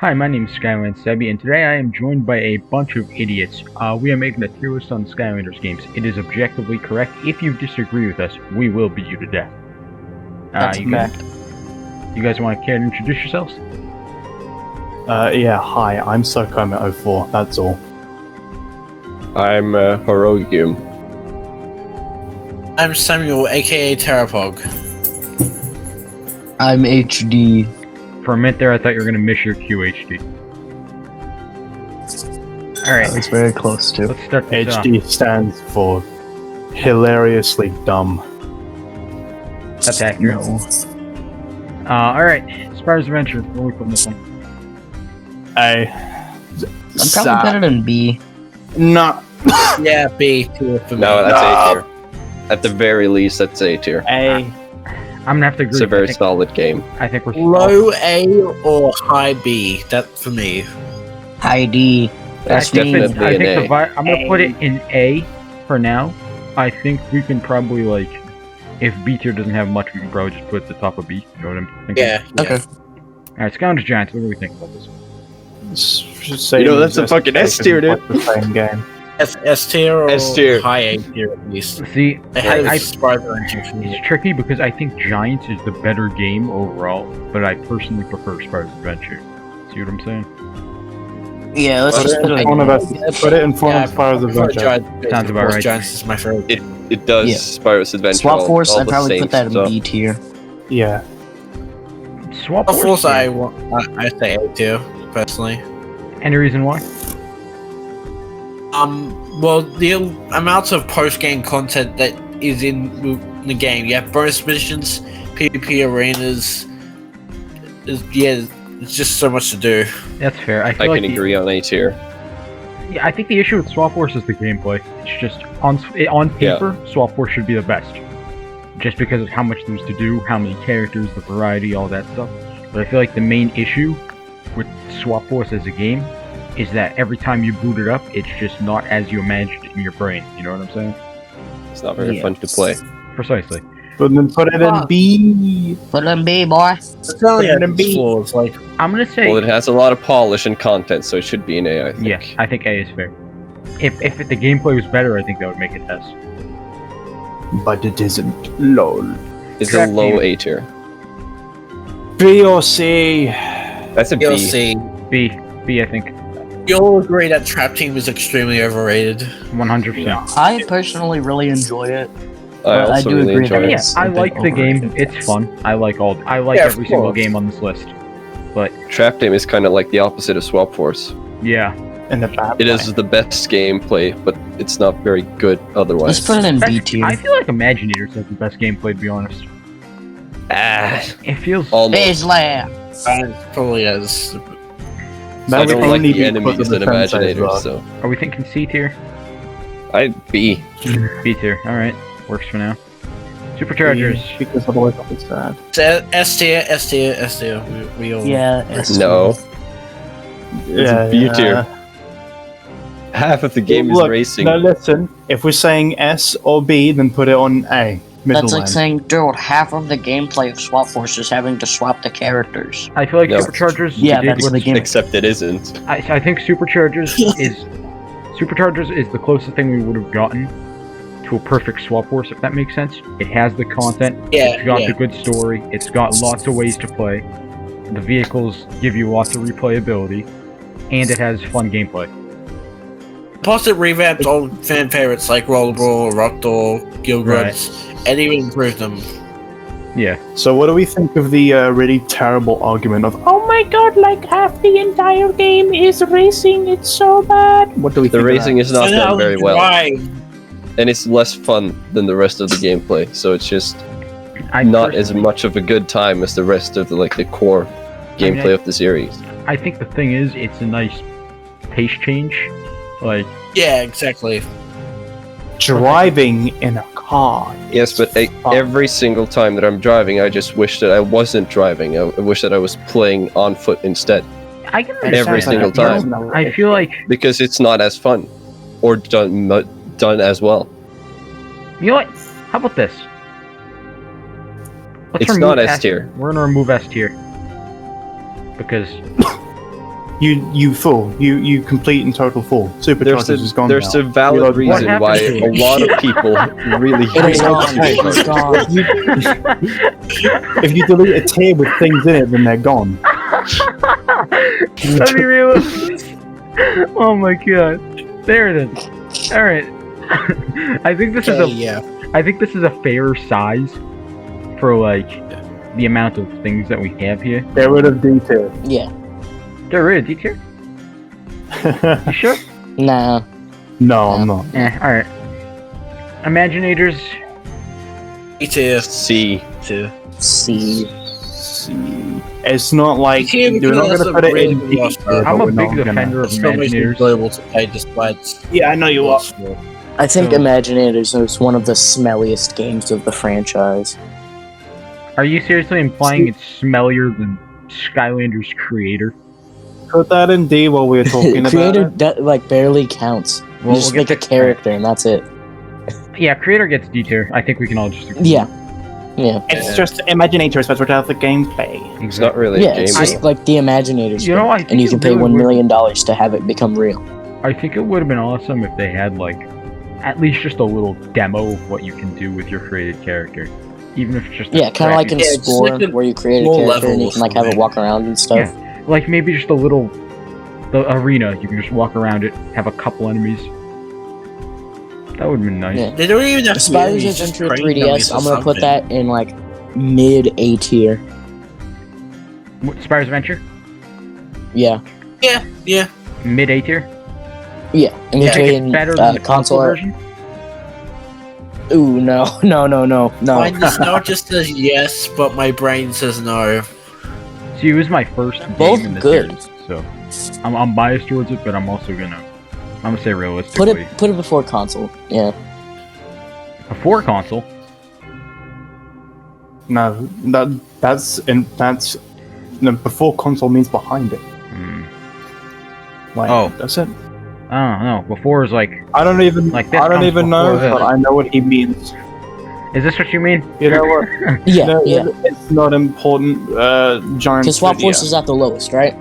Hi, my name is Skylanders, and today I am joined by a bunch of idiots. We are making a tier list on Skylanders games. It is objectively correct. If you disagree with us, we will beat you to death. That's you guys want to care to introduce yourselves? Yeah, hi, I'm SirKermit04, that's all. I'm Hirogium. I'm Samuel, aka Terrapog. I'm HD. For a minute there, I thought you were going to miss your QHD. Alright, That was very close to. let's start this off. HD stands for hilariously dumb. That's accurate. No. Alright, Spyro's Adventure. Where are we putting this one? I'm probably better than B. No. Yeah, B tier for me. No, that's A tier. At the very least, that's A tier. A. I'm going to have to agree. It's a very I think, solid game. I think we're Low A or high B. That for me. High D. That's I think definitely an A. I'm gonna put it in A for now. I think we can probably if B tier doesn't have much, we can probably just put it at the top of B. You know what I'm thinking? Yeah. Okay. Alright, Skylanders Giants. What do we think about this? You know, that's a fucking S tier, dude. The same game. S tier or S tier. high A tier at least. See, It has I- Spyro Adventure for me. it's tricky because I think Giants is the better game overall, but I personally prefer Spyro's Adventure. See what I'm saying? Yeah, let's Put just it put it in front of us. Put it in front Yeah, of Spyro's I prefer Adventure. Giants. Sounds about right. Giants is my favorite. It does Yeah. Spyro's Adventure. Swap all- Force, all I'd the probably same put that in stuff. B tier. Yeah. Swap Of course, Force. I say A tier personally. Any reason why? Well, the amount of post-game content that is in the game, you have bonus missions, PvP arenas. It's just so much to do. That's fair. I I feel like can agree on A tier. I think the issue with Swap Force is the gameplay. It's just on paper, Swap Force should be the best, just because of how much there's to do, how many characters, the variety, all that stuff. But I feel like the main issue with Swap Force as a game is that every time you boot it up, it's just not as you imagined it in your brain. You know what I'm saying? It's not very Yeah. fun to play. Precisely. But then put it in B. Put it in B, boy. It's only Put it in has B. flaws. Like I'm gonna say, Well, it has a lot of polish and content, so it should be an A, I think. yeah, I think A is fair. If the gameplay was better, I think that would make it S. But it isn't. LOL. It's a Trap low game. A tier. B or C. That's a B. DLC. B, I think, You all agree that Trap Team is extremely overrated. 100%. I personally really enjoy it. I I also do really agree enjoy that it. Yeah, It's I a bit like the game. overrated. It's fun. I like Yeah, of every single course. game on this list. But Trap Team is kind of like the opposite of Swap Force. yeah, In the bad It way. is the best gameplay, but it's not very good Let's otherwise. put it in B tier. I feel like Imaginators has the best gameplay, to be honest. Ah, It feels. almost. Phase Lab. Probably has. I That would don't like only the be enemies because of and the fence size, Imaginators, though. so Are we thinking C tier? I'd B. B tier. All right, works for now. Superchargers. Because otherwise I'll be sad. S tier, S tier, S tier. We all. Yeah, S No, it's a B tier. yeah. Half of the game is Look, racing. No, listen. If we're saying S or B, then put it on A. Middle That's like line. saying, dude, half of the gameplay of Swap Force is having to swap the characters. I feel like No. Superchargers. Yeah, did that's what- the game. Except it isn't. I think Superchargers is the closest thing we would have gotten to a perfect Swap Force, if that makes sense. It has the content. Yeah, It's got yeah. the good story. It's got lots of ways to play. The vehicles give you lots of replayability, and it has fun gameplay. Plus, it revamped old fan favorites like Rollerball, Rockdoor, Gilgruds, and even improved them. Yeah. So what do we think of the really terrible argument of, oh my god, like half the entire game is racing, it's so bad? What do we The think racing is not And done how very well, Right. and it's less fun than the rest of the gameplay. So it's just I not as personally- much of a good time as the rest of the core gameplay of the series. I think the thing is, it's a nice pace change. Like, Yeah, exactly. Driving in a car. Yes, but every single time that I'm driving, I just wish that I wasn't driving. I wish that I was playing on foot instead, I can Every understand single that. time. I feel like, because it's not as fun or done as well. you know what? How about this? Let's It's not remove S tier. We're gonna remove S tier because You full. You complete and total full. Superchargers is gone There's now. a valid Reload- reason What why happened? a lot of people really It is hate gone. It's superchargers. gone. If you delete a tier with things in it, then they're gone. Let me reload this. Oh my god. There it is. Alright. I think this is Okay, a yeah. I think this is a fair size for like the amount of things that we have here. Get rid of D tier. Yeah. Get rid of D-tier? You sure? Nah. No, I'm not. Alright. Imaginators. Tier. C. Tier. C. It's not like D tier you're not because gonna put it really in good D roster. tier. I'm but a we're big not gonna- defender of Still makes me Imaginators. enjoyable to play despite. Yeah, I know you are. I think So- Imaginators is one of the smelliest games of the franchise. Are you seriously implying it's smellier than Skylanders Creator? Put that in D while we were talking about Creator it. like barely counts. Well, You just we'll make a get to- character and that's it. Yeah, Creator gets D-tier. I think we can all just agree. Yeah. Yeah. It's just Imaginators, but without the gameplay. It's not really Yeah, a game. it's just like the Imaginators. You know, game, I think and you it can pay really $1 would- million to have it become real. I think it would have been awesome if they had, like, at least just a little demo of what you can do with your created character. Even if it's just a Yeah, kind of like in Yeah, it's Spore, like a where you create a small character and you level can like have it walk around and stuff. like maybe just a little the arena, you can just walk around it, have a couple enemies. That would have been nice. Yeah. They don't even have to be Spyro's enemies, just Adventure train dummies 3DS, or I'm gonna put something. that in like mid A tier. Spyro's Adventure? Yeah, Yeah. Mid A tier? yeah. In Yeah, between Better than the console. version? Ooh, no. My nostalgia says yes, but my brain says no. See, it was my first game Both in the good. series, so I'm biased towards it, but I'm also gonna say Put realistically. it before console. Yeah. Before console, No, that's no, before console means behind it. Like, Oh. that's it. I don't know. Before is like, I don't even. Like, this I don't comes even know, before this. but I know what he means. is this what you mean? You know what? Yeah, No, yeah. It's not important. Giant. Because Swap 3DS. Force is at the lowest, right?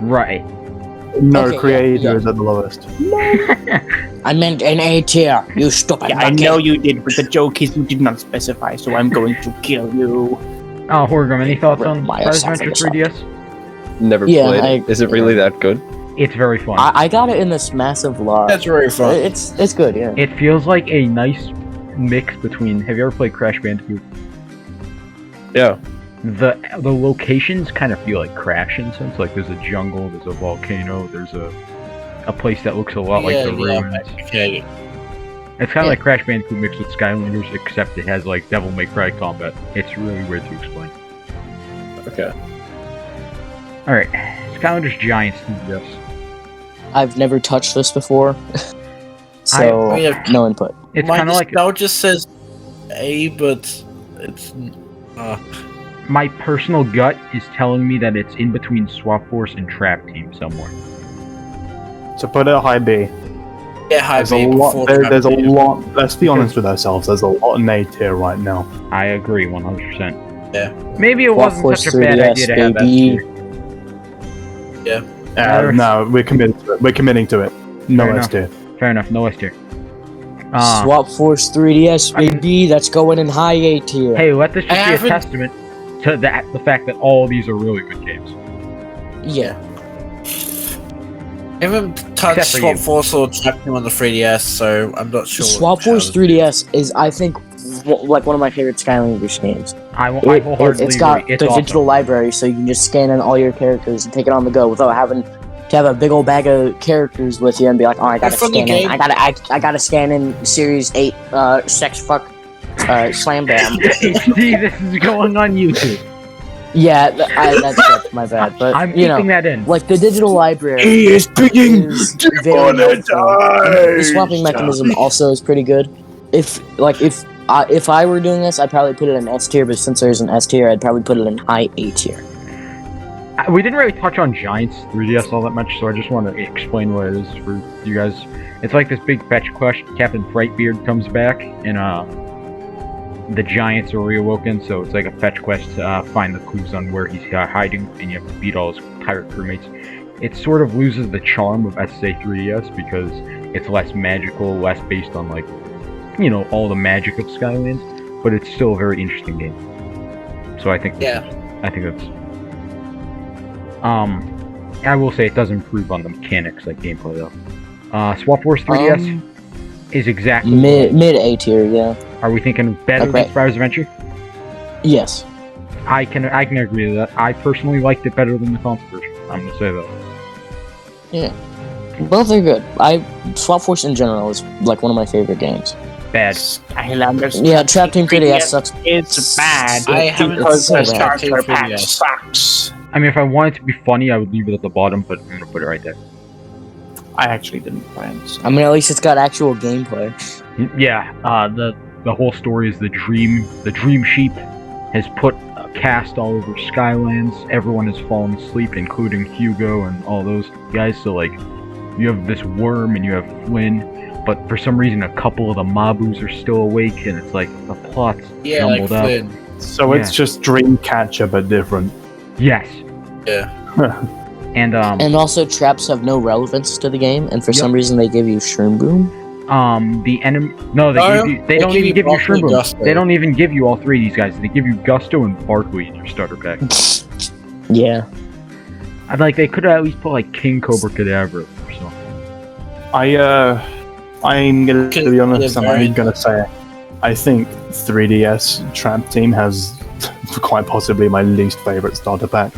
Right. No, Okay, Creator yeah. is at the lowest. I meant an A tier. You stupid. Yeah, I bucket. know you did, but the joke is you did not specify, so I'm going to kill you. Oh, Horgum, any thoughts on My Spyro's Adventure esophagus 3DS? Never Yeah, played it. Is it really that good? It's very fun. I got it in this massive lot. That's very fun. It's good, yeah. It feels like a nice mix between. Have you ever played Crash Bandicoot? Yeah. The locations kind of feel like Crash in a sense. Like there's a jungle, there's a volcano, there's a place that looks a lot like the ruins. Okay. It's kind of Yeah. like Crash Bandicoot mixed with Skylanders, except it has like Devil May Cry combat. It's really weird to explain. Okay. All right, Skylanders Giants. Yes. I've never touched this before. So, I- no input. It's My kind of like nostalgia says A, but it's. my personal gut is telling me that it's in between Swap Force and Trap Team somewhere. So put it high B. Yeah, high There's a B lot. before There's a Trap Team. lot. Let's be honest with ourselves. There's a lot in A tier right now. I agree 100%. Yeah. Maybe it Swap wasn't Force such a bad 3DS, idea to have that baby. tier. No, we're committed to it. We're committing to it. No Fair S tier. Fair enough, no S tier. Swap Force 3DS, I mean- baby. That's going in high A tier. Hey, let this I just be a haven't- testament to the fact that all these are really good games. Yeah. I haven't touched Except for Swap you. Force or Trap Team on the 3DS, so I'm not sure. Swap how Force this- 3DS is, I think, like one of my favorite Skylanders games. I wholeheartedly It's got agree. It's the awesome. digital library, so you can just scan in all your characters and take it on the go without having to have a big old bag of characters with you and be like, oh, I gotta From the scan in. game- I gotta scan in Series 8 Sex Fuck Slam Bam. HD, this is going on YouTube. Yeah, that's it, my bad. But, I'm you know, keeping that in. like the digital library He is being is very helpful. And the swapping mechanism also is pretty good. If I were doing this, I'd probably put it in S tier, but since there's an S tier, I'd probably put it in high A tier. We didn't really touch on Giants 3DS all that much, so I just want to explain what it is for you guys. It's like this big fetch quest. Captain Frightbeard comes back, and the Giants are reawoken, so it's like a fetch quest to find the clues on where he's hiding, and you have to beat all his pirate crewmates. it sort of loses the charm of SSA 3DS because it's less magical, less based on like, you know, all the magic of Skylands, but it's still a very interesting game. So I think that's I will say it does improve on the mechanics like gameplay though. Swap Force 3DS is exactly mid A tier, yeah. Are we thinking better than Spyro's Adventure? Yes. I can agree to that. I personally liked it better than the console version. I'm gonna say that. Yeah. Both are good. Swap Force in general is like one of my favorite games. Bad. Skylanders. Yeah, Trap Team 3DS sucks. It's bad. I haven't because played the Trap Team starter pack 3DS. sucks. I mean, if I wanted to be funny, I would leave it at the bottom, but I'm gonna put it right there. I actually didn't play it. So. I mean, at least it's got actual gameplay. Yeah. The whole story is the dream. The Dream Sheep has put a cast all over Skylands. Everyone has fallen asleep, including Hugo and all those guys. So like, you have this worm and you have Flynn, but for some reason a couple of the Mabus are still awake, and it's like the plot's jumbled up. Flynn. So it's just Dreamcatcher but different. Yes. Yeah. And also traps have no relevance to the game, and for some reason they give you Shroom Boom. the enemy. No, they don't even give you Shroom Boom. They don't even give you all three of these guys. They give you Gusto and Barkley in your starter pack. Yeah. I'd like they could have at least put like King Cobra Cadabra or something. I'm gonna be honest, and I'm gonna say I think 3DS Trap Team has quite possibly my least favorite starter pack.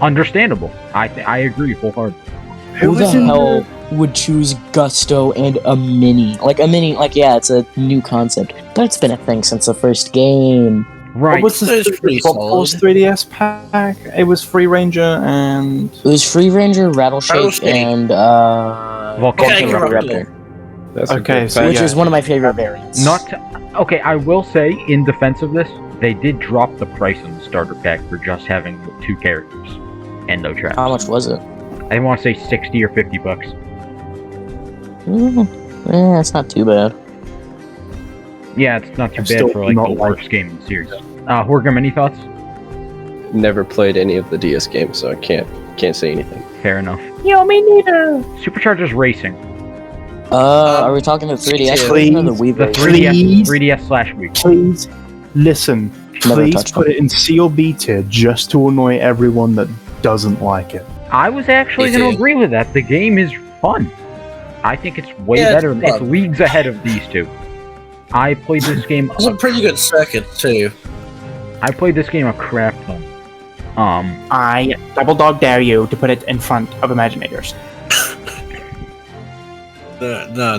Understandable. I agree wholeheartedly. Who the hell would choose Gusto and a mini? Like, yeah, it's a new concept, but it's been a thing since the first game. Right. What was the Force 3DS pack? It was Free Ranger and... It was Free Ranger, Rattleshake, and Volcanic Raptor. That's okay, so which is one of my favorite variants. Okay, I will say, in defense of this, they did drop the price on the starter pack for just having the 2 characters and no traps. How much was it? I want to say 60 or 50 bucks. It's not too bad. Yeah, it's not too bad for like the worst game in the series. Horgrim, any thoughts? Never played any of the DS games, so I can't say anything. Fair enough. Yo, me neither! Superchargers Racing. Are we talking the 3DS please, or the Wii The version? 3DS/Wii. Please, listen. Never Please touched put it in C or B tier just to annoy everyone that doesn't like it. I was actually going to agree with that. The game is fun. I think it's way better. It's leagues ahead of these two. I played this game. It's a pretty good circuit too. I played this game a crap ton. I double dog dare you to put it in front of Imaginators. No.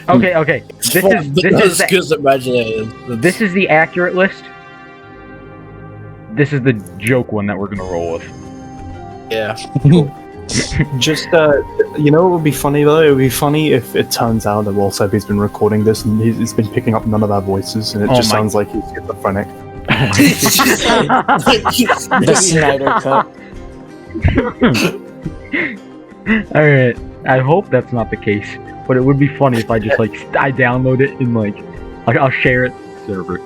Okay. This is the accurate list. This is the joke one that we're gonna roll with. Yeah. Just, you know what would be funny though? It would be funny if it turns out that Walseby's been recording this and he's been picking up none of our voices and it just sounds like he's schizophrenic. The Snyder Cut. Alright, I hope that's not the case, but it would be funny if I just I download it and I'll share it to the server.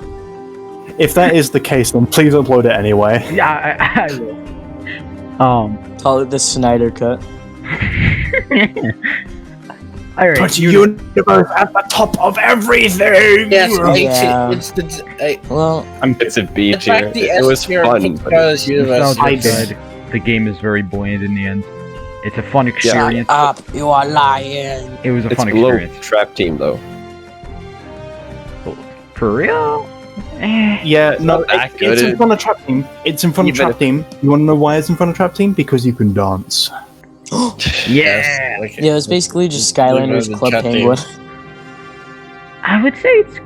If that is the case, then please upload it anyway. Yeah, I will. Call it the Snyder Cut. Alright. Put universe at the top of everything! Yes, Yeah. it's the... It's a B in tier. fact, the It was S tier fun, Pink but Palace universe. The game is very buoyant in the end. It's a fun experience. Shut up, you are lying. It was a it's fun below experience. Trap Team though. For real? Yeah, no, that it's good. in front of Trap Team. It's in front of Trap Team. You wanna know why it's in front of Trap Team? Because you can dance. Yeah! Yeah, it's basically just Skylanders Club Penguin. I would say it's...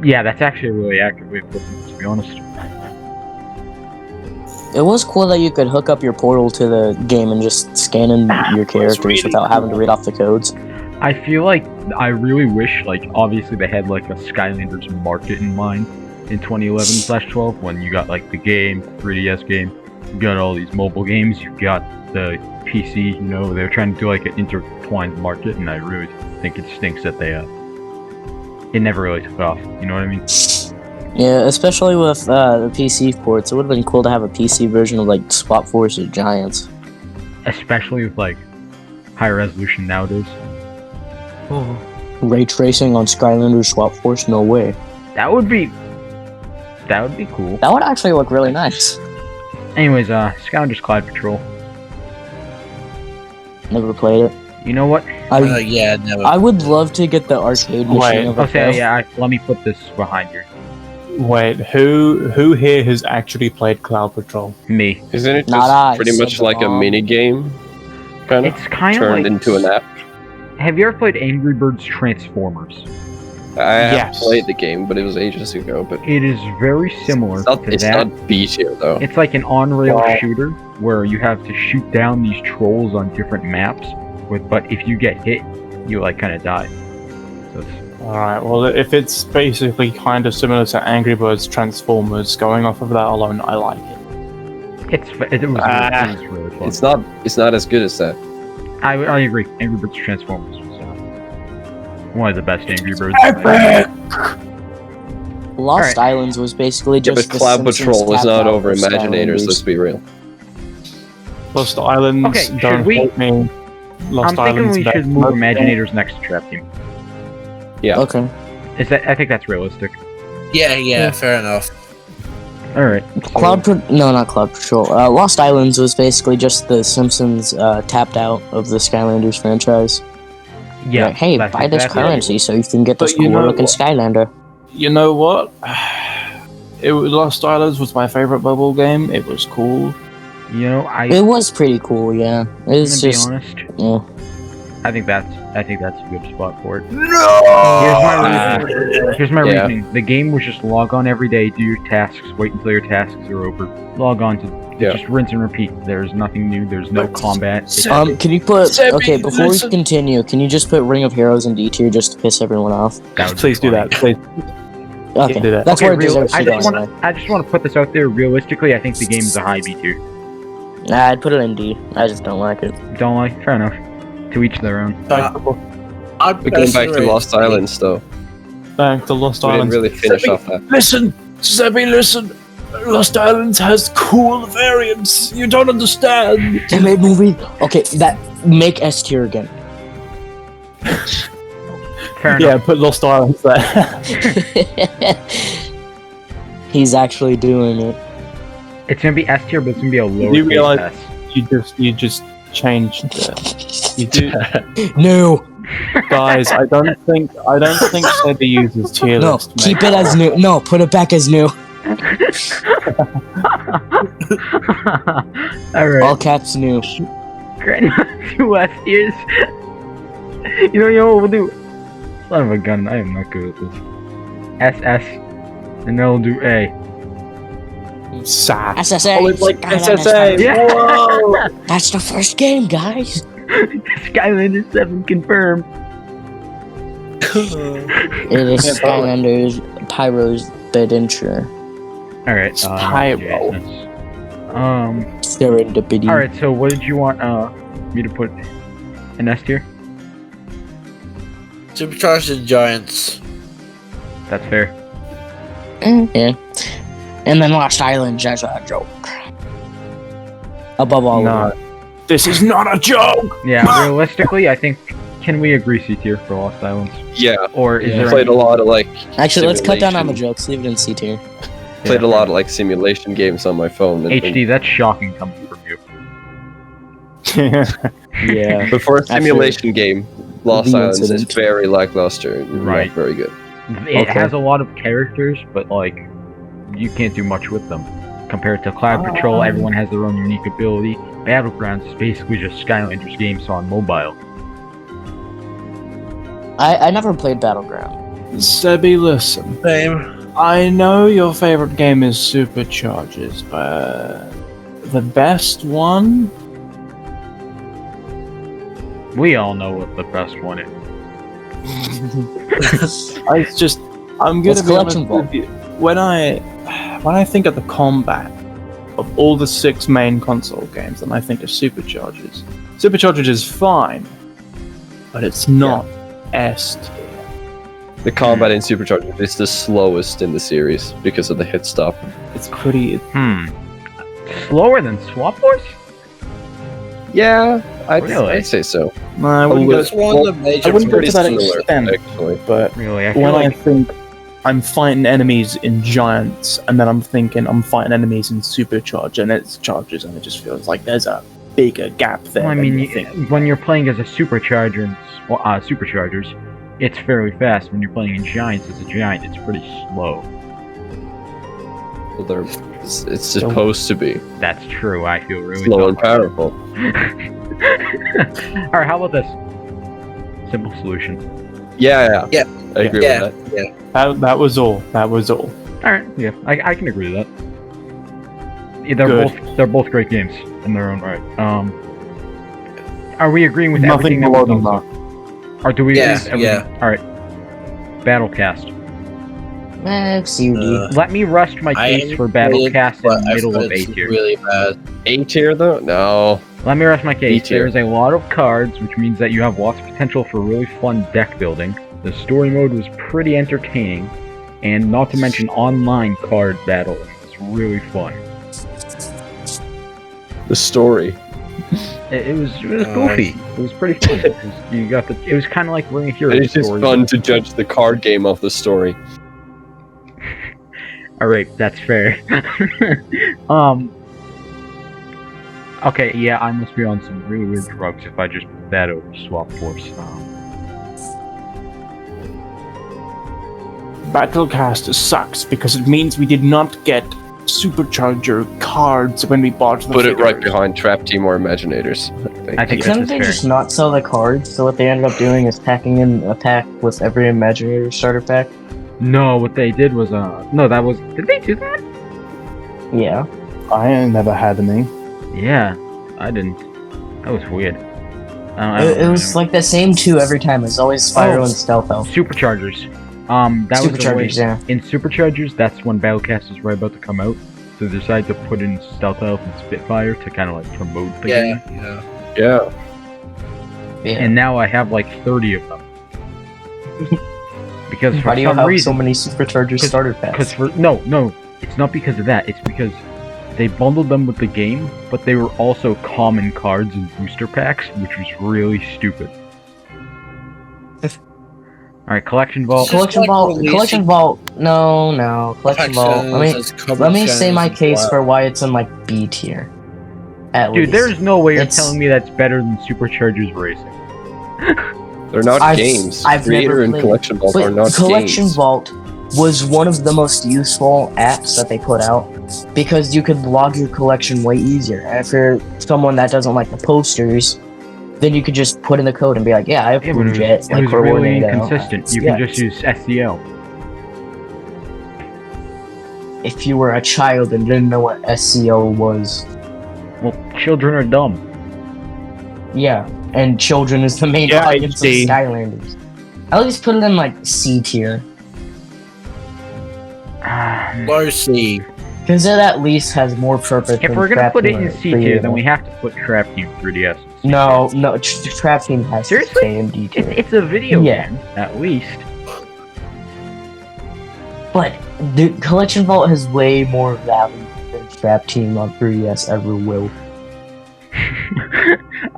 Yeah, that's actually a really accurate way of putting it, to be honest. It was cool that you could hook up your portal to the game and just scan in your characters without having to read off the codes. I feel like I really wish, obviously they had a Skylanders market in mind in 2011/12 when you got the game, 3DS game, you got all these mobile games, you got the PC, they're trying to do an intertwined market, and I really think it stinks that they it never really took off, you know what I mean? Yeah, especially with the PC ports, it would have been cool to have a PC version of like Swap Force or Giants. Especially with like high resolution nowadays. Ray tracing on Skylanders Swap Force? No way. That would be cool. That would actually look really nice. Anyways, Skylanders Cloud Patrol. Never played it. You know what? Yeah, never. I would love to get the arcade machine of it. Okay, yeah. Let me put this behind you. Wait, who here has actually played Cloud Patrol? Me. Isn't it Not just I, pretty much said like a Bob. mini game? Kind of It's kind of turned like into an app. Have you ever played Angry Birds Transformers? I have Yes. played the game, but it was ages ago. But It is very similar to it's that. not B tier though. It's like an on-rail Wow. shooter where you have to shoot down these trolls on different maps. But if you get hit, you like kind of die. So it's, Alright, well, if it's basically kind of similar to Angry Birds Transformers, going off of that alone, I like it. it was really fun. It's not as good as that. I agree. Angry Birds Transformers was one of the best Angry Birds. Lost Alright. Islands was basically Yeah, just but the Cloud Simpsons Patrol is tapped not out over of Imaginators. Skylanders. Let's be real. Lost Islands, Okay, should don't we- hate me. Lost I'm thinking Islands we best should move most Imaginators next to Trap Team. Yeah. Okay. I think that's realistic. Yeah, fair enough. All right. No, not Cloud Patrol. Lost Islands was basically just the Simpsons tapped out of the Skylanders franchise. Yeah. Like, hey, that's buy this exactly currency so you can get this But you cool know looking what? Skylander. You know what? Lost Islands was my favorite bubble game. It was cool. You know, It was pretty cool, yeah. I'm It's gonna be just, honest. yeah. I think that's a good spot for it. No! Here's my Yeah. reasoning. The game was just log on every day, do your tasks, wait until your tasks are over, log on to just rinse and repeat. There's nothing new. There's no combat. It's- Can you put, Sebby, okay, before listen. we continue, can you just put Ring of Heroes in D tier just to piss everyone off? that would be Please do funny. that. Please. Okay, do that. that's Okay, where it deserves I to go just anyway. want to put this out there. Realistically, I think the game is a high B tier. Nah, I'd put it in D. I just don't like it. Don't like? Fair enough. To each their own. I'd But going back to Lost personally- Islands though, Back to Lost we didn't Islands. really finish Sebby, off that. Listen! Sebby, listen! Lost Islands has cool variants. You don't understand. They made movie. Okay, make S tier again. Fair enough. Yeah, put Lost Islands there. He's actually doing it. It's gonna be S tier, but it's gonna be a lower You realize- S. you just changed the. You do, No, guys. I don't think Sebby uses tier no, list. keep it as new. No, put it back as new. All All right. caps new. Great. 2 S tiers. You know what we'll do? Son of a gun. I am not good at this. SS, and then we'll do A. Sad. SSA. Oh, it's like Skylanders SSA. Yeah. Whoa! That's the first game, guys. Skylanders 7 confirmed. It is Yeah, totally. Skylanders Pyro's Adventure. All right. Spyro. Serendipity. All right. So, what did you want me to put in S tier? Supercharged and Giants. That's fair. Yeah. And then Lost Islands as a joke. Above all of No, it. this is not a joke. Yeah. Realistically, I think. Can we agree C tier for Lost Islands? Yeah, Or is Yeah. there played a any- lot of like Actually, let's cut down on the simulation- jokes. Leave it in C tier. Played Yeah, a lot of like simulation games on my phone. And HD? That's shocking coming from you. Yeah. before a After simulation game, Lost the Islands is incident. very lackluster. and Right. Not very good. It Okay. has a lot of characters, but like you can't do much with them. Compared to Cloud Patrol, everyone has their own unique ability. Battlegrounds is basically just Skylanders games on mobile. I never played Battleground. Sebby, listen. Same. I know your favorite game is Superchargers, but the best one? We all know what the best one is. I'm gonna What's be honest Collection with you. When I think of the combat of all the 6 main console games, and I think of Superchargers. Superchargers is fine, but it's not S tier. The combat in Superchargers is the slowest in the series because of the hit stop. It's pretty. Slower than Swap Force? Yeah, Really? I'd say so. No, I wouldn't go. That's one of the major. I wouldn't go to Pretty that similar, extent, actually. but Really? I feel when I like think I'm fighting enemies in Giants, and then I'm thinking I'm fighting enemies in Supercharge, and it's Chargers, and it just feels like there's a bigger gap there. well, I than mean, you think. when you're playing as a Supercharger in Superchargers, it's fairly fast. When you're playing in Giants as a Giant, it's pretty slow. Well, it's supposed to be That's true. I feel really slow and tough. powerful. Alright, how about this? Simple solution. Yeah. Yeah. I agree Yeah, with that. yeah. That was all. That was all. Alright, yeah, I can agree with that. Yeah, they're both great games in their own right. Are we agreeing with everything Nothing that below was than done? that. Or do we Yeah, agree with everything? Alright. Battlecast. COD. Let me rest my I case am for playing, Battlecast but in the I've middle heard of A it's tier. really bad. A tier though? No. Let me rest my case. B tier. There's a lot of cards, which means that you have lots of potential for really fun deck building. The story mode was pretty entertaining, and not to mention online card battling. It's really fun. The story. It was goofy. It was pretty fun. It was kind of like Ring of Heroes. It's just story. fun to judge the card game of the story. Alright, that's fair. Okay, yeah, I must be on some really weird drugs if I just put that over Swap Force. Battlecast sucks because it means we did not get Supercharger cards when we bought the Put it right figures. behind Trap Team or Imaginators. I think Couldn't that's they fair. just not sell the cards? So what they ended up doing is packing in a pack with every Imaginator starter pack. No, what they did was, did they do that? Yeah. I never had any. Yeah, I didn't. That was weird. It was like the same two every time. It was always Spyro and Stealth Elf. Superchargers. That was the way. Superchargers, yeah. In Superchargers, that's when Battlecast was right about to come out. So they decided to put in Stealth Elf and Spitfire to kind of like promote the game. Yeah. Yeah. And now I have like 30 of them. Because for Why do you some have reason, so many Supercharger starter packs? no, it's not because of that. It's because they bundled them with the game, but they were also common cards and booster packs, which was really stupid. Alright, Collection Vault. Collection Vault. Collection Vault. No. Collection Vault. Let me say my case for why it's in like B tier. At Dude, least. there's no way you're It's- telling me that's better than Superchargers Racing. They're not I've- games. I've Creator never and played- Collection Vault are But not Collection games. Vault was one of the most useful apps that they put out because you could log your collection way easier. And if you're someone that doesn't like the posters, then you could just put in the code and be like, yeah, I have Yeah, but Blue Jet, it like was really coordinated. inconsistent. You Yeah. can just use SCL. If you were a child and didn't know what SCO was, Well, children are dumb. yeah, and children is the main Yeah, audience of see. Skylanders. At least put it in like C tier, Low C. because it at least has more purpose. If than we're gonna Trap put it Team in or C tier, then Creative. we have to put Trap Team 3DS. in C No, tier. Trap Team has Seriously? to stay in D tier. It's a video Yeah. game, at least. But the Collection Vault has way more value than Trap Team on 3DS ever will.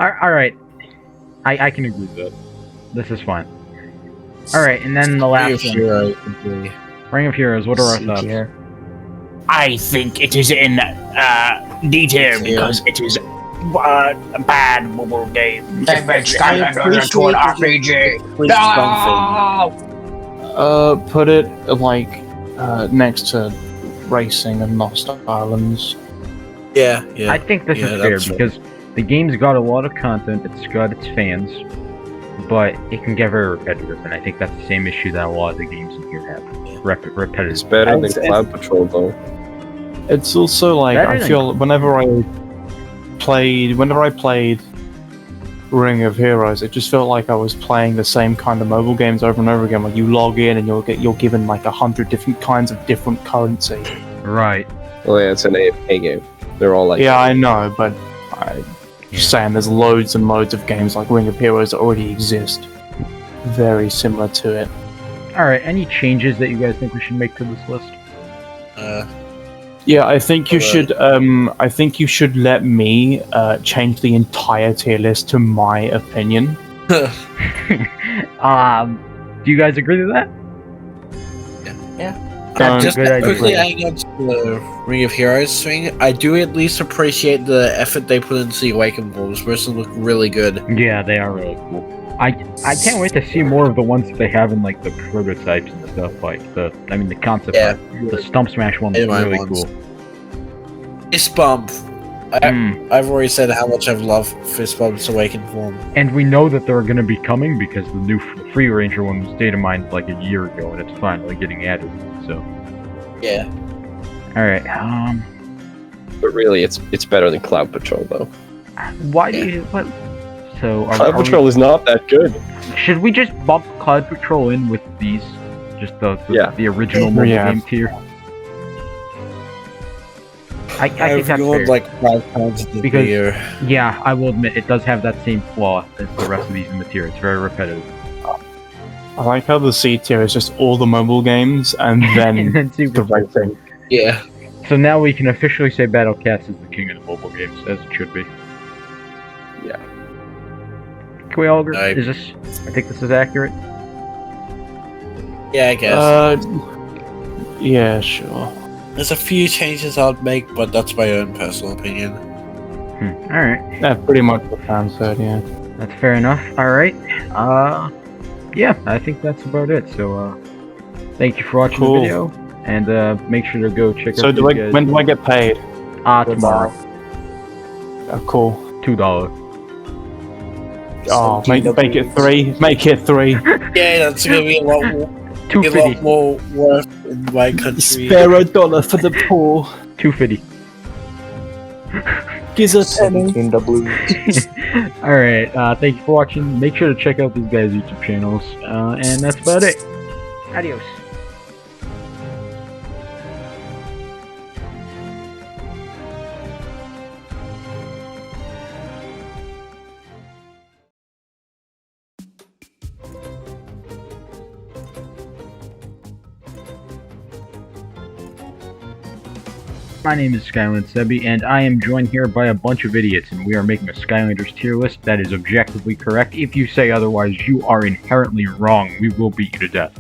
Alright. I can agree with that. This is fine. Alright, and then the last one. Ring of Heroes, what are our C thoughts? tier. I think it is in D tier because it is a bad mobile game. Put it like next to Racing and Lost Islands. Yeah. I think this is fair because the game's got a lot of content, it's got its fans, but it can get very repetitive, and I think that's the same issue that a lot of the games in here have. Repetitive. It's better than It's- Cloud Patrol though. It's also like Better I than- feel whenever I played Ring of Heroes, it just felt like I was playing the same kind of mobile games over and over again. Like you log in and you're given like 100 different kinds of different currency. Right. Well, yeah, it's an AFK game. They're all like Yeah, I know, but I'm just saying there's loads and loads of games like Ring of Heroes that already exist, very similar to it. Alright, any changes that you guys think we should make to this list? Yeah, I think you should. I think you should let me change the entire tier list to my opinion. Do you guys agree to that? Just good idea. quickly adding on to the Ring of Heroes thing, I do at least appreciate the effort they put into the Awakened Wolves. Those look really good. Yeah, they are really cool. I can't wait to see more of the ones that they have in like the prototypes and stuff. Like the concept. Yeah. art. The Stump Smash one was really cool. Fist Bump. I've already said how much I've loved Fist Bump's Awakened form. And we know that they're going to be coming because the new Free Ranger one was data mined like a year ago, and it's finally getting added. So. Yeah. All right. But really, it's better than Cloud Patrol, though. Why do you? What? So Cloud Patrol is not that good. Should we just bump Cloud Patrol in with these? Just the original mobile game tier. I think that's fair. Like 5 times the Because year. yeah, I will admit it does have that same flaw as the rest of these in the tier. It's very repetitive. I like how the C tier is just all the mobile games and then, And then Super the racing. Yeah. So now we can officially say Battle Cats is the king of the mobile games, as it should be. Yeah. Can we all agree? I think this is accurate. Yeah, I guess. Yeah, sure. There's a few changes I'd make, but that's my own personal opinion. Alright. That's pretty much what Sam said, yeah. That's fair enough. Alright. Yeah, I think that's about it. So, thank you for watching the video. And, make sure to go check out these guys. When do I get paid? Tomorrow. Cool. $2. Oh, make it 3. Make it 3. Yeah, that's gonna be a lot more. $2.50. More worth in my country. Spare $1 for the poor. $2.50. Gives us penny. Alright, thank you for watching. Make sure to check out these guys' YouTube channels. And that's about it. Adios. My name is Skyland Sebi, and I am joined here by a bunch of idiots, and we are making a Skylanders tier list that is objectively correct. If you say otherwise, you are inherently wrong. We will beat you to death.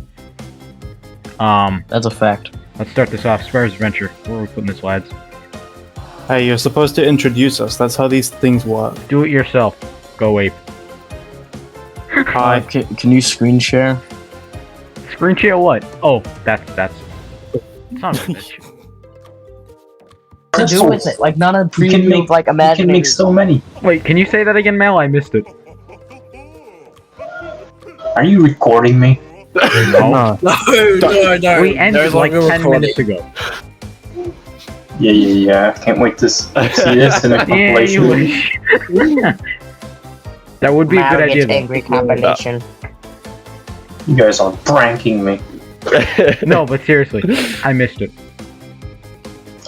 That's a fact. Let's start this off. Spyro's Adventure. Where are we putting this, lads? Hey, you're supposed to introduce us. That's how these things work. Do it yourself. Go ape. Hi. Can you screen share? Screen share what? Oh, that's son of a bitch. To do with it, like not a preview, like imagine. You can make so many. Wait, can you say that again, Mel? I missed it. Are you recording me? No. No. We ended like 10 minutes ago. Yeah. I can't wait to see this in a compilation. That would be a good idea. Angry compilation. You guys are pranking me. No, but seriously, I missed it.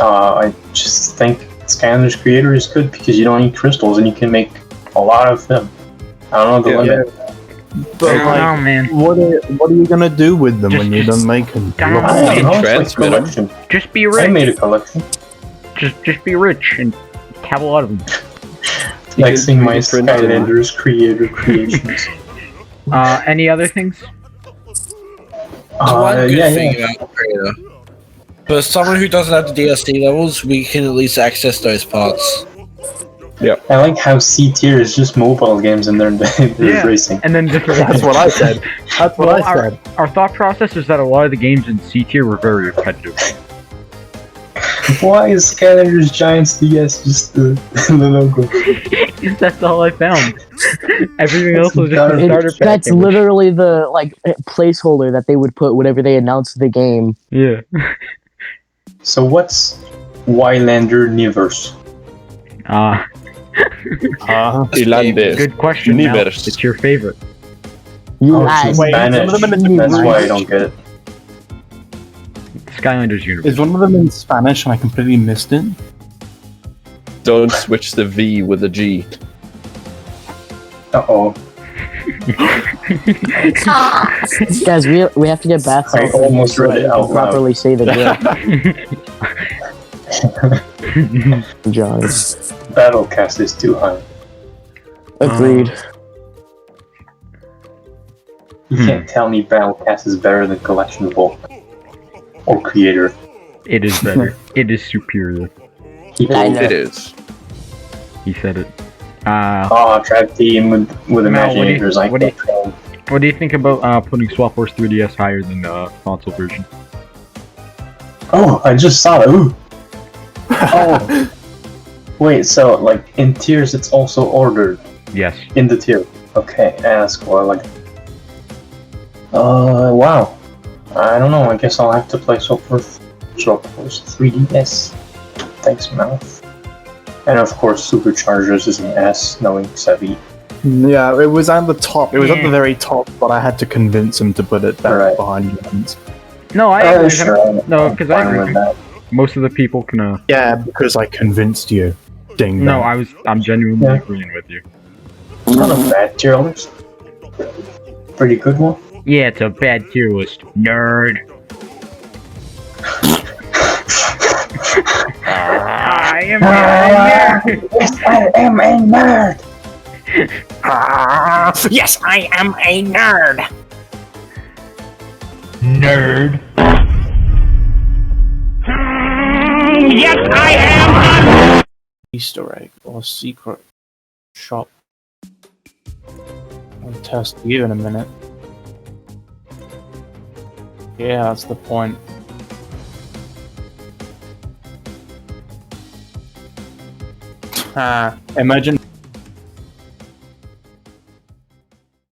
I just think Skylanders Creator is good because you don't need crystals and you can make a lot of them. I don't know the limit. But Oh man. what are you gonna do with them when you don't make them? I don't know. I don't know, it's like Transmit 'em. collection. Just be I rich. made a collection. Just be rich and have a lot of them. Flexing my print them. Skylanders Creator creations. Any other things? One good yeah. thing about Creator. For someone who doesn't have the DLC levels, we can at least access those parts. I like how C tier is just mobile games and they're racing. And then different. That's what I said. That's what I said. Our thought process is that a lot of the games in C tier were very repetitive. Why is Skylanders Giants DS just the logo? That's all I found. Everything else was just a starter pack. That's literally the placeholder that they would put whenever they announced the game. Yeah. So what's Wylander Universe? Irlandés. Good question. Mel. Universe. It's your favorite. You It's wait, Spanish. some of them in That's English. why I don't get it. Skylanders Universe. Is one of them in Spanish and I completely missed it? Don't switch the V with a G. Uh-oh. Guys, we have to get bath I salts almost so read it that we out can loud. properly say the joke. Johnny. Battlecast is too high. Agreed. You can't tell me Battlecast is better than Collection Vault or Creator. It is better. It is superior. People, I know. It is. He said it. Trap team with Imaginators. what do you think about putting Swap Force 3DS higher than the console version? Oh, I just saw it. Ooh. Oh. Wait, so like in tiers, it's also ordered Yes. in the tier. Okay, ask or like. Wow. I don't know. I guess I'll have to play Swap Force 3DS. Thanks, Mouth. And of course, Superchargers is an S, knowing Sevi. Yeah, it was at the top. It was at the very top, but I had to convince him to put it back Alright. behind you. No, I agree. Sure. No, I'm because I fine agree. with that. Most of the people can. Yeah, because I convinced you. Ding. No, dong. I'm genuinely Yeah. agreeing with you. It's not a bad tier list. Pretty good one. Yeah, it's a bad tier list, nerd. I am a nerd. Yes, I am a nerd. Yes, I am a nerd. Nerd. Yes, I am. Easter egg or secret shop. I'll test you in a minute. Yeah, that's the point. Imagine